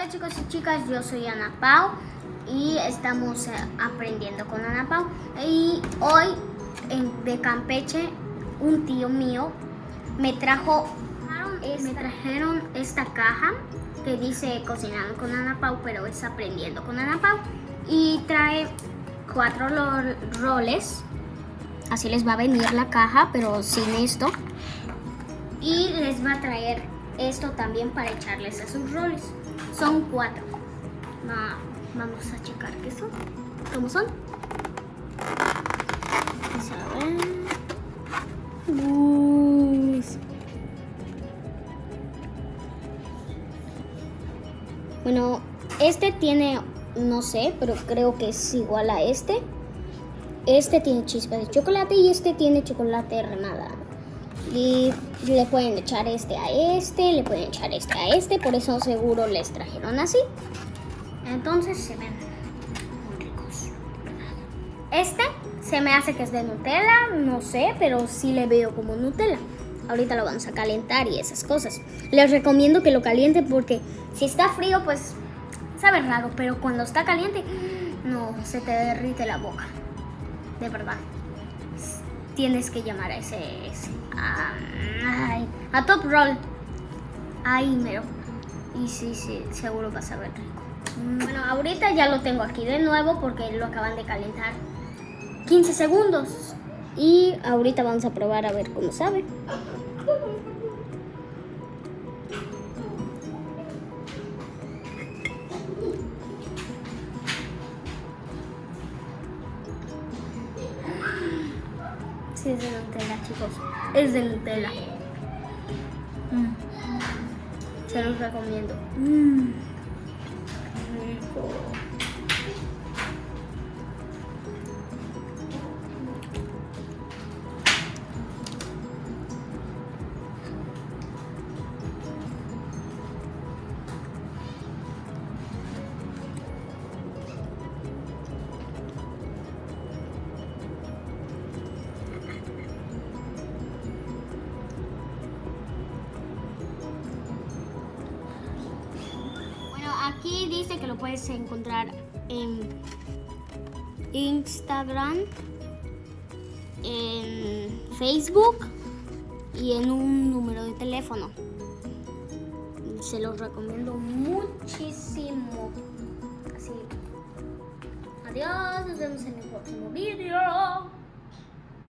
Hola chicos y chicas, yo soy Ana Pau y estamos aprendiendo con Ana Pau. Y hoy de Campeche un tío mío me trajeron esta caja que dice Cocinando con Ana Pau, pero es Aprendiendo con Ana Pau. Y trae 4 roles, así les va a venir la caja, pero sin esto. Y les va a traer esto también para echarles a sus roles. Son 4. Vamos a checar qué son. ¿Cómo son? Vamos a ver. Bueno, este tiene, no sé, pero creo que es igual a este. Este tiene chispa de chocolate y este tiene chocolate remodelado. Y le pueden echar este a este, le pueden echar este a este, por eso seguro les trajeron así. Entonces se ven muy ricos. Este se me hace que es de Nutella, no sé, pero sí le veo como Nutella. Ahorita lo vamos a calentar y esas cosas. Les recomiendo que lo calienten porque si está frío, pues sabe raro, pero cuando está caliente, no, se te derrite la boca. De verdad. Tienes que llamar a a Top Roll. Ahí mero. Y sí, seguro va a saber rico. Bueno, ahorita ya lo tengo aquí de nuevo porque lo acaban de calentar 15 segundos. Y ahorita vamos a probar a ver cómo sabe. Sí, es de Nutella, chicos. Es de Nutella. Se los recomiendo. Rico. Aquí dice que lo puedes encontrar en Instagram, en Facebook y en un número de teléfono. Se los recomiendo muchísimo. Así. Adiós, nos vemos en el próximo video.